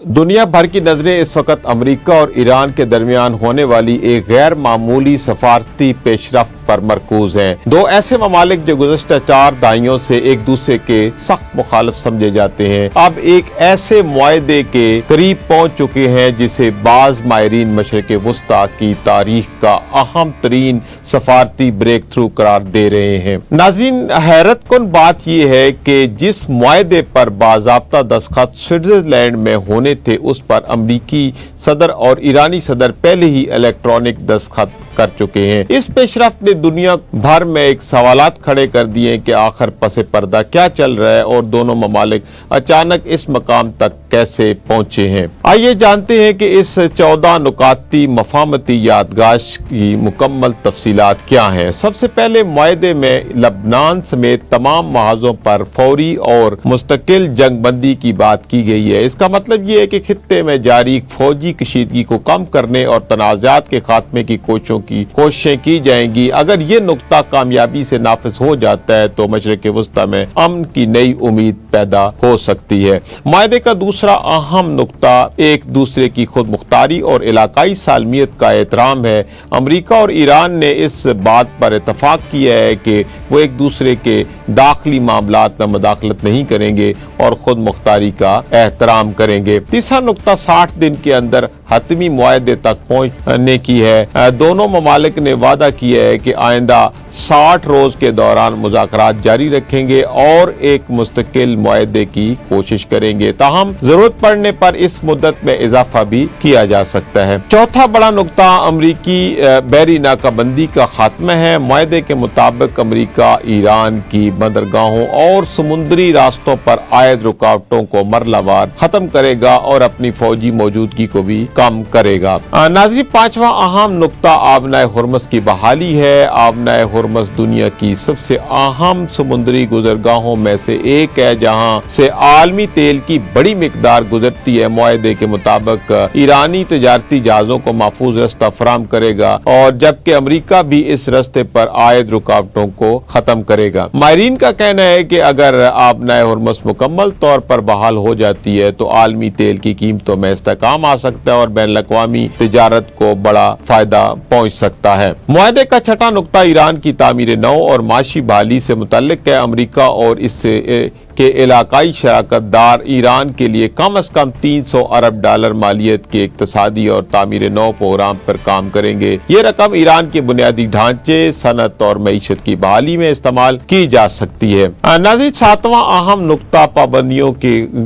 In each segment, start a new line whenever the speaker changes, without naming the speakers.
दुनिया भर की नजरें इस वक्त अमेरिका और ईरान के दरमियान होने वाली एक गैर मामूली सफारती पेशरफ्त पर मरकूज हैं। दो ऐसे ममालिक जो गुज़श्ता 4 दहाइयों से एक दूसरे के सख्त मुखालिफ समझे जाते हैं, अब एक ऐसे मुआहदे के करीब पहुंच चुके हैं जिसे बाज माहिरीन मशरिक़ वुस्ता की तारीख का अहम तरीन सफारती ब्रेक थ्रू करार दे रहे हैं। नाज़रीन, हैरत कुन बात यह है कि जिस मुआहदे पर बाज़ाब्ता दस्तखत स्विट्जरलैंड में होने थे, उस पर अमरीकी सदर और ईरानी सदर पहले ही इलेक्ट्रॉनिक दस्तखत कर चुके हैं। इस पेशरफ्त ने दुनिया भर में एक सवालात खड़े कर दिए कि आखिर पसे पर्दा क्या चल रहा है और दोनों ममालिक अचानक इस मकाम तक कैसे पहुंचे हैं। आइए जानते हैं कि इस 14 नुकाती मफाहमती याददाश्त की मुकम्मल तफसीलात क्या हैं। सबसे पहले मुआहदे में लबनान समेत तमाम महाजों पर फौरी और मुस्तकिल जंगबंदी की बात की गई है। इसका मतलब ये है कि खित्ते में जारी फौजी कशीदगी को कम करने और तनाज़ात के खात्मे की कोशिशें की जाएंगी। अगर ये नुक्ता कामयाबी से नाफिज हो जाता है तो मशरिक़ वुस्ता में अमन की नई उम्मीद पैदा हो सकती है। मुआहदे का दूसरा अहम नुक्ता एक दूसरे की खुद मुख्तारी और इलाकाई सालमियत का एहतराम है। अमरीका और ईरान ने इस बात पर इतफाक किया है कि वो एक दूसरे के दाखिली मामलात में मुदाखलत नहीं करेंगे और खुद मुख्तारी का एहतराम करेंगे। तीसरा नुक्ता 60 दिन के अंदर हतमी मुआहदे तक पहुंचने की है। दोनों ममालिक ने वादा किया है कि आइंदा 60 रोज के दौरान मुज़ाकरात जारी रखेंगे और एक मुस्तकिल मुआहदे की कोशिश करेंगे। ताहम जरूरत पड़ने पर इस मुद्दत में इजाफा भी किया जा सकता है। चौथा बड़ा नुक्ता अमरीकी बहरी नाकाबंदी का खात्मा है। मुआहदे के मुताबिक अमरीका ईरान की बंदरगाहों और समुद्री रास्तों पर आयद रुकावटों को मरलावार खत्म करेगा और अपनी फौजी मौजूदगी को भी कम करेगा। नाज़रीन, पांचवा अहम नुक्ता आबनाए हुर्मुज़ की बहाली है। आबनाए हुर्मुज़ दुनिया की सबसे अहम समुद्री गुजरगाहों में से एक है जहां से आलमी तेल की बड़ी मिकदार गुजरती है। मुआहदे के मुताबिक ईरानी तजारती जहाजों को महफूज रास्ता फराहम करेगा और जबकि अमरीका भी इस रास्ते पर आयद रुकावटों को खत्म करेगा। माहिरीन का कहना है कि अगर आबनाए हुर्मुज़ मुकम्मल तौर पर बहाल हो जाती है तो आलमी तेल की कीमतों में इस्तेहकाम आ सकता है और बैनुल-अक़वामी तिजारत को बड़ा फायदा पहुंच सकता है। मुआहदे का छठा नुक्ता ईरान की तामीर नौ और माशी बहाली से मुतल्लिक है। अमरीका और इससे के इलाकाई शराकतदार ईरान के लिए कम अज कम $300 अरब मालियत के इक्तसादी और तामीर नौ प्रोग्राम पर काम करेंगे। ये रकम ईरान के बुनियादी ढांचे, सनत और मईशत की बहाली में इस्तेमाल की जा सकती है। नाज़रीन, सातवां अहम नुक्ता पाबंदियों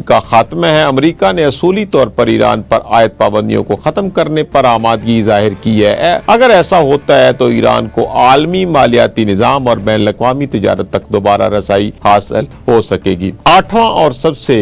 का खात्मा है। अमरीका ने असूली तौर पर ईरान पर आयद पाबंदियों को खत्म करने पर आमादगी जाहिर की है। अगर ऐसा होता है तो ईरान को आलमी मालियाती निज़ाम और बैनुल-अक़वामी तिजारत तक दोबारा रसाई हासिल हो सकेगी। आठवां और सबसे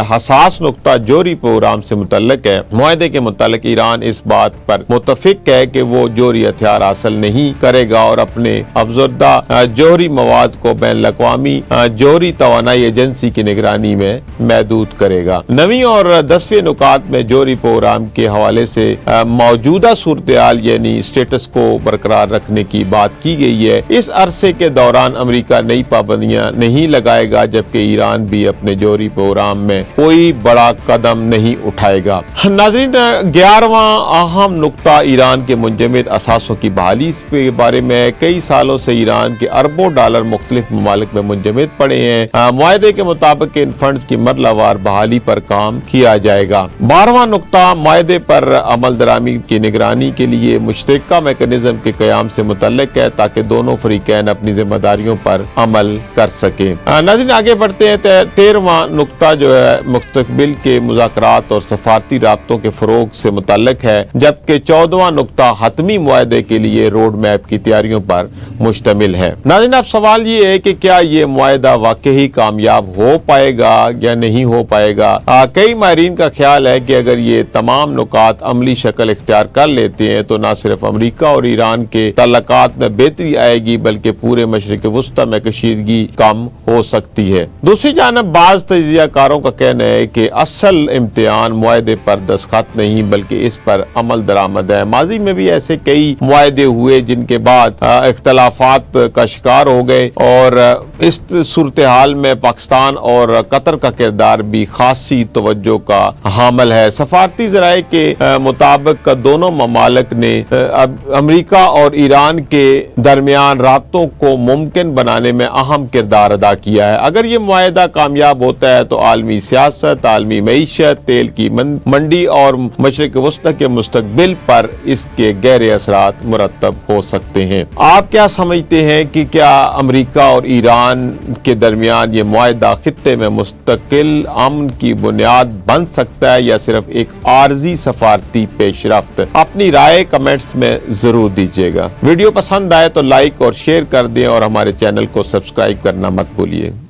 हसास नुक्ता जोहरी प्रोग्राम से मुतल्लिक है। मुआहदे के मुताबिक ईरान इस बात पर मुत्तफिक है कि वो जोहरी हथियार हासिल नहीं करेगा और अपने अफज़ुदा जोहरी मवाद को बैनुल-अक़वामी जोहरी तवानाई एजेंसी की निगरानी में महदूद करेगा। 9वीं और 10वें नुकात में जोहरी प्रोग्राम के हवाले से मौजूदा सूरत-ए-हाल यानी स्टेटस को बरकरार रखने की बात की गई है। इस अरसे के दौरान अमरीका नई पाबंदियां नहीं लगाएगा जबकि ईरान भी अपने जोहरी प्रोग्राम में कोई बड़ा कदम नहीं उठाएगा। नाज़रीन, 11वां अहम नुक्ता ईरान के मुंजमद असासों की बहाली के बारे में। कई सालों से ईरान के अरबों डॉलर मुख्तलिफ ममालिक में मुंजमद पड़े हैं। मुआहदे के मुताबिक इन फंड्स की मरलावार बहाली पर काम किया जाएगा। 12वां नुक्ता मुआहदे पर अमल दरामी की निगरानी के लिए मुश्तरका मैकेनिज्म के क़याम से मुतल्लिक है ताकि दोनों फरीकैन अपनी जिम्मेदारियों पर अमल कर सके। नाज़रीन, आगे बढ़ते हैं। 13वां नुक्ता जो है मुस्तकबिल के मुज़ाकरात और सफारती राब्तों के फ़रोग़ से मुतल्लिक है, जबकि 14वां नुक्ता हतमी मुआहदे के लिए रोड मैप की तैयारियों पर मुश्तमिल है। नाज़रीन, अब सवाल ये है कि क्या ये मुआहदा वाकई कामयाब हो पाएगा या नहीं हो पाएगा। कई माहिरीन का ख्याल है कि अगर ये तमाम नुकात अमली शक्ल इख्तियार कर लेते हैं तो न सिर्फ अमरीका और ईरान के तल्लुकात में बेहतरी आएगी बल्कि पूरे मशरिक़ वुस्ता में कशीदगी कम हो सकती है। دوسری جانب بعض تجزیہ کاروں کا کہنا ہے کہ اصل امتحان معاہدے پر دستخط نہیں بلکہ اس پر عمل درآمد ہے۔ ماضی میں بھی ایسے کئی معاہدے ہوئے جن کے بعد اختلافات کا شکار ہو گئے، اور اس صورتحال میں پاکستان اور قطر کا کردار بھی خاصی توجہ کا حامل ہے۔ سفارتی ذرائع کے مطابق دونوں ممالک نے امریکہ اور ایران کے درمیان رابطوں کو ممکن بنانے میں اہم کردار ادا کیا ہے۔ اگر یہ معاہدہ کامیاب ہوتا ہے تو عالمی سیاست، عالمی معیشت، تیل کی منڈی اور مشرق وسطی کے مستقبل پر اس کے گہرے اثرات مرتب ہو سکتے ہیں۔ آپ کیا سمجھتے ہیں کہ کیا امریکہ اور ایران کے درمیان یہ معاہدہ خطے میں مستقل امن کی بنیاد بن سکتا ہے یا صرف ایک عارضی سفارتی پیش رفت؟ اپنی رائے کمنٹس میں ضرور دیجیے گا۔ ویڈیو پسند آئے تو لائک اور شیئر کر دیں اور ہمارے چینل کو سبسکرائب کرنا مت بھولیے۔